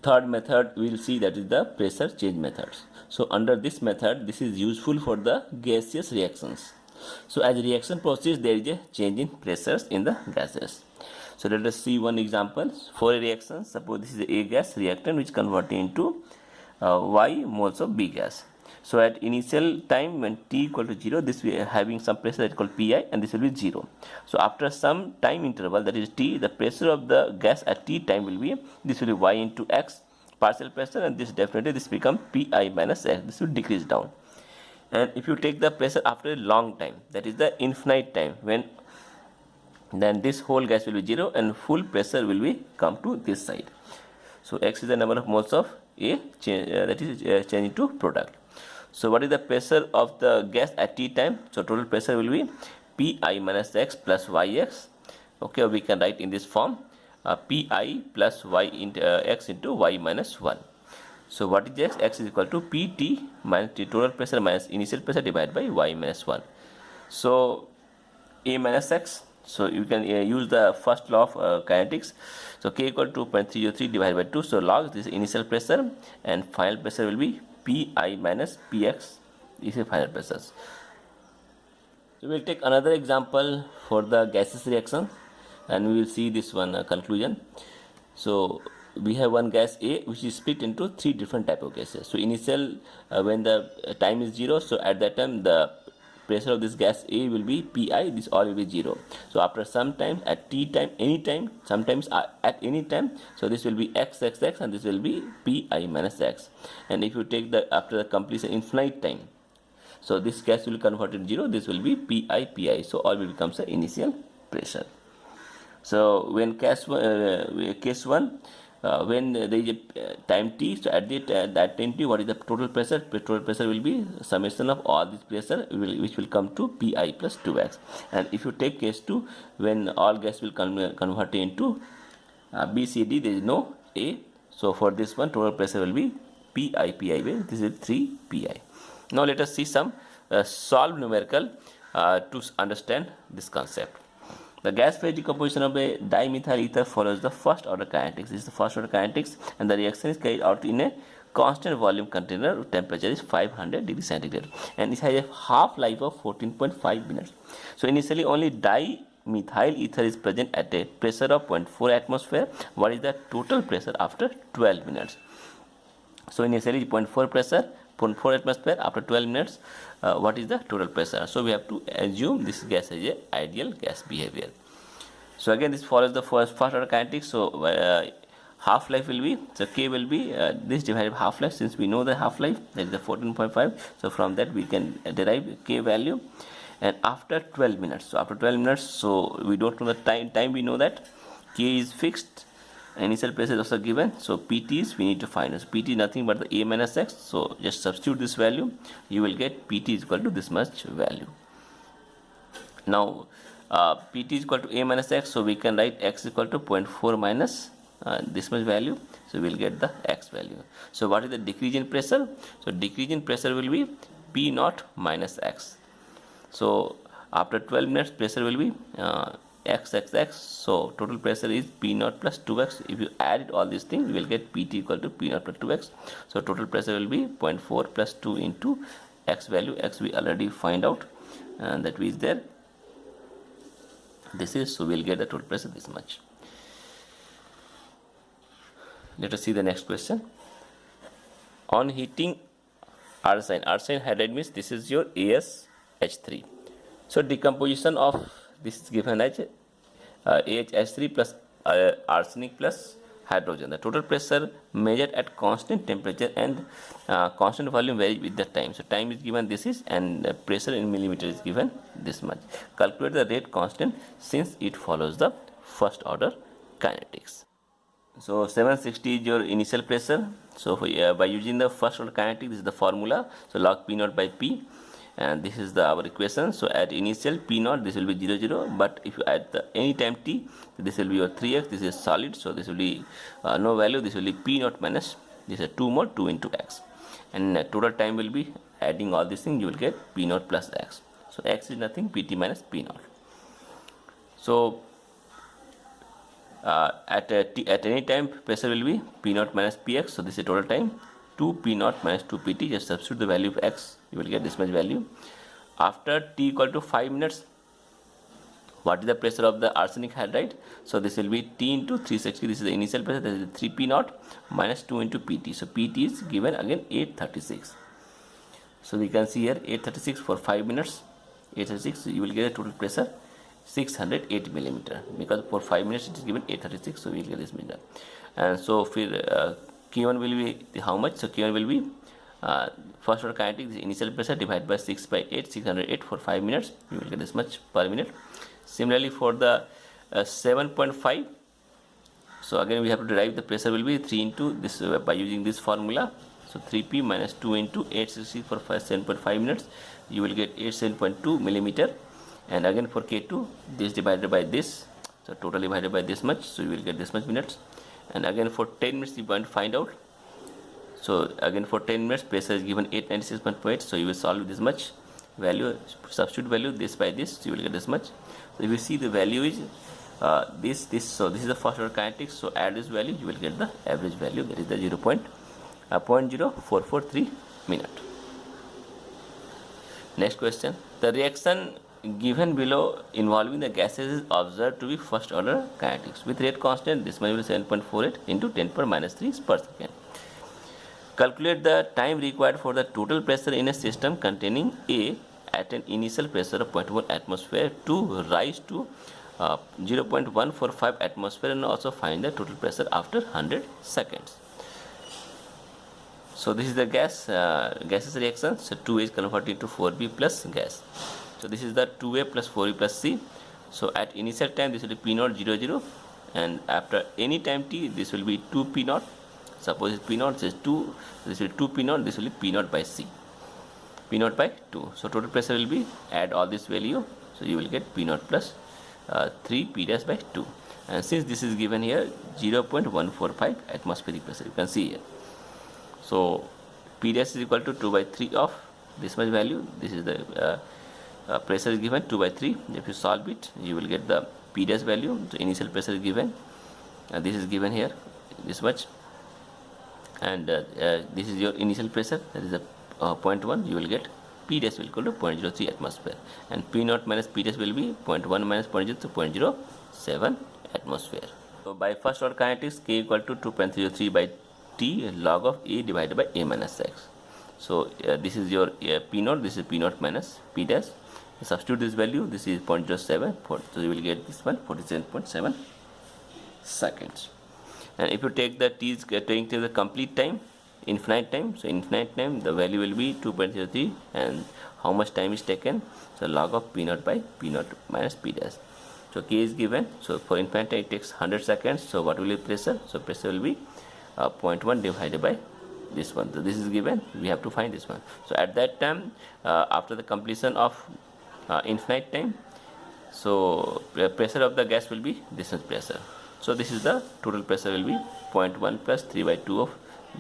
third method we will see, that is the pressure change methods. So under this method, this is useful for the gaseous reactions. So as reaction proceeds, there is a change in pressures in the gases. So let us see one example for a reaction. Suppose this is A gas reactant which converting into Y moles of B gas. So at initial time when T equal to 0, this we are having some pressure that is called Pi, and this will be 0. So after some time interval, that is T, the pressure of the gas at T time will be, this will be Y into X partial pressure, and this definitely this become Pi minus X. This will decrease down. And if you take the pressure after a long time, that is the infinite time, when then this whole gas will be 0 and full pressure will be come to this side. So X is the number of moles of A, that is change into product. So what is the pressure of the gas at T time? So total pressure will be Pi minus X plus Yx. Okay, we can write in this form Pi plus Y into X into Y minus 1. So what is X? X is equal to Pt minus T, total pressure minus initial pressure, divided by Y minus 1. So A minus X. So you can use the first law of kinetics. So K equal to 2.303 divided by 2. So log this initial pressure, and final pressure will be Pi minus Px. This is final pressures. So we will take another example for the gaseous reaction, and we will see this one conclusion. So we have one gas A which is split into three different type of gases. So initial when the time is 0, so at that time the pressure of this gas A will be Pi, this all will be 0. So after some time, at T time, any time, sometimes at any time, so this will be XXX, and this will be Pi minus X. And if you take the after the completion infinite time, so this gas will convert to 0, this will be Pi. So all will becomes the initial pressure. So when case 1, when there is a time T, so at that time T, what is the total pressure? Total pressure will be summation of all this pressure, which will come to Pi plus 2x. And if you take case 2, when all gas will convert into B, C, D, there is no A. So for this one, total pressure will be Pi. This is 3 Pi. Now let us see some solved numerical to understand this concept. The gas phase decomposition of a dimethyl ether follows the first order kinetics. This is the first order kinetics, and the reaction is carried out in a constant volume container. Temperature is 500 degrees centigrade, and it has a half life of 14.5 minutes. So initially only dimethyl ether is present at a pressure of 0.4 atmosphere. What is the total pressure after 12 minutes? So initially 0.4 pressure, 0.4 atmosphere. After 12 minutes, what is the total pressure? So we have to assume this gas is a ideal gas behavior. So again, this follows the first order kinetics. So half life will be, so K will be this divided by half life. Since we know the half life, that is the 14.5, so from that we can derive K value. And after 12 minutes, so after 12 minutes, so we don't know the time we know that K is fixed, initial pressure is also given. So Pt is, we need to find. So Pt is nothing but the A minus X. So just substitute this value, you will get Pt is equal to this much value. Now Pt is equal to A minus X, so we can write X is equal to 0.4 minus this much value. So we will get the X value. So what is the decrease in pressure? So decrease in pressure will be P naught minus X. So after 12 minutes, pressure will be XXX. So total pressure is P naught plus 2x. If you add all these things, you will get Pt equal to P naught plus 2x. So total pressure will be 0.4 plus 2 into X value. X we already find out, and that is there. This is, so we will get the total pressure this much. Let us see the next question. On heating arsine hydride means this is your AsH3. So decomposition of this is given as AHH3 plus arsenic plus hydrogen. The total pressure measured at constant temperature and constant volume varies with the time. So time is given this is, and pressure in millimeter is given this much. Calculate the rate constant since it follows the first order kinetics. So 760 is your initial pressure. So by using the first order kinetics, this is the formula. So log P naught by P, and this is the our equation. So at initial P naught, this will be 0 0, but if you add the any time T, this will be your 3x. This is solid, so this will be no value. This will be P naught minus this is 2 more 2 into x, and total time will be, adding all these things, you will get P naught plus x. So x is nothing, Pt minus P naught. So at any time pressure will be P naught minus Px. So this is total time 2 P naught minus 2 Pt. Just substitute the value of x, you will get this much value. After t equal to 5 minutes, what is the pressure of the arsenic hydride? So this will be T into 360. This is the initial pressure. That is 3 P naught minus 2 into Pt. So Pt is given again 836. So we can see here 836 for 5 minutes. 836, you will get a total pressure 680 millimeter, because for 5 minutes it is given 836. So we will get this millimeter. And so Q1 will be how much? So Q1 will be first order kinetic, this initial pressure divided by 6 by 8, 608 for 5 minutes. You will get this much per minute. Similarly for the 7.5, so again we have to derive the pressure will be 3 into this by using this formula. So 3p minus 2 into 860 for 7.5 minutes, you will get 87.2 millimeter. And again for K2, this divided by this, so total divided by this much, so you will get this much minutes. And again for 10 minutes you want to find out. So again for 10 minutes pressure is given 896.8, so you will solve this much value, substitute value this by this, so you will get this much. So if you see the value is this, so this is the first order kinetics, so add this value, you will get the average value, that is the 0.0443 minute. Next question, the reaction given below involving the gases is observed to be first order kinetics with rate constant. This will be 7.48 into 10 per minus 3 per second. Calculate the time required for the total pressure in a system containing A at an initial pressure of 0.1 atmosphere to rise to 0.145 atmosphere, and also find the total pressure after 100 seconds. So this is the gases reaction. So 2A is converted to 4B plus gas. So this is the 2A plus 4B plus C. So at initial time this will be P naught 00, and after any time t this will be 2 P naught. Suppose P naught is 2, this will be 2 P naught, this will be P naught by C. P naught by 2. So total pressure will be, add all this value, so you will get P naught plus 3 P dash by 2. And since this is given here 0.145 atmospheric pressure, you can see here. So P dash is equal to 2 by 3 of this much value. This is the pressure is given 2 by 3. If you solve it, you will get the P dash value. So initial pressure is given, and this is given here this much, and this is your initial pressure, that is a 0.1. You will get P dash will equal to 0.03 atmosphere, and P naught minus P dash will be 0.1 minus 0.0 to 0.07 atmosphere. So by first order kinetics, K equal to 2.03 by T log of A divided by A minus X. So this is your P naught, this is P naught minus P dash. Substitute this value, this is 0.07, so you will get this one 47.7 seconds. And if you take the t is taking to the complete time, infinite time, so infinite time the value will be 2.03, and how much time is taken, so log of P naught by P naught minus P dash. So K is given, so for infinite time it takes 100 seconds, so what will be pressure? So pressure will be 0.1 divided by this one. So this is given, we have to find this one. So at that time, after the completion of infinite time, so pressure of the gas will be this much pressure. So this is the total pressure will be 0.1 plus 3 by 2 of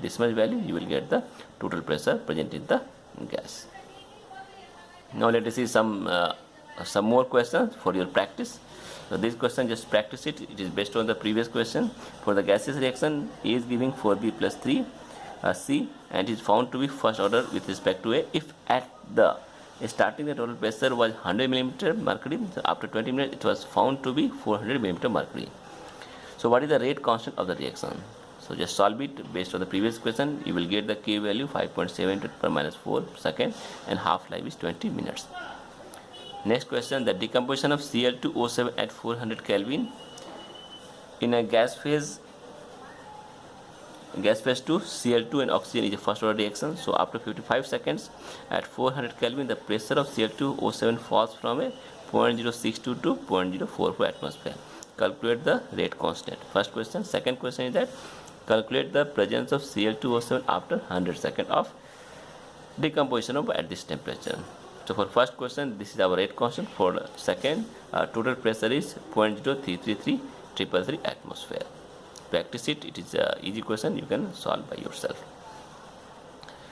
this much value, you will get the total pressure present in the gas. Now let us see some more questions for your practice. So this question, just practice it, it is based on the previous question. For the gaseous reaction, A is giving 4B plus 3 C, and it is found to be first order with respect to A if at the starting the total pressure was 100 millimeter mercury, so after 20 minutes it was found to be 400 millimeter mercury. So what is the rate constant of the reaction? So just solve it based on the previous question. You will get the K value 5.7 per minus 4 second, and half life is 20 minutes. Next question, the decomposition of Cl2O7 at 400 Kelvin in a gas phase to Cl2 and oxygen is a first order reaction. So after 55 seconds at 400 Kelvin, the pressure of Cl2O7 falls from a 0.062 to 0.044 atmosphere. Calculate the rate constant. First question. Second question is that calculate the presence of Cl2O7 after 100 seconds of decomposition of at this temperature. So for first question, this is our rate constant. For second, total pressure is 0.0333 atmosphere. Practice it, it is an easy question, you can solve by yourself.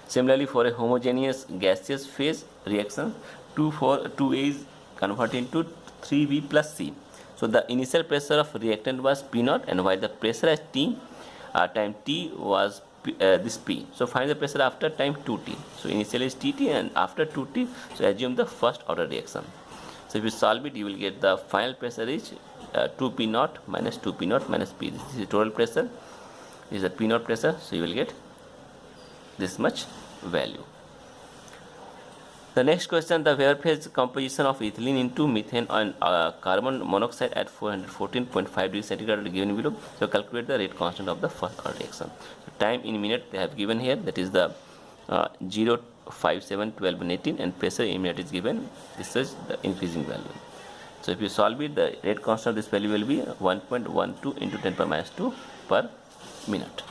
Similarly, for a homogeneous gaseous phase reaction, 2A is converted into 3B plus C. So the initial pressure of reactant was P naught, and while the pressure at T time T was this P. So find the pressure after time 2T. So initially is Tt, and after 2T, so assume the first order reaction. So if you solve it, you will get the final pressure is 2P naught minus 2P naught minus P. This is the total pressure. This is the P naught pressure. So you will get this much value. The next question, the vapor phase composition of ethylene into methane and carbon monoxide at 414.5 degrees centigrade given below. So calculate the rate constant of the first order reaction. So time in minute they have given here, that is the 0, 5, 7, 12 and 18, and pressure in minute is given. This is the increasing value. So if you solve it, the rate constant of this value will be 1.12 into 10 power minus 2 per minute.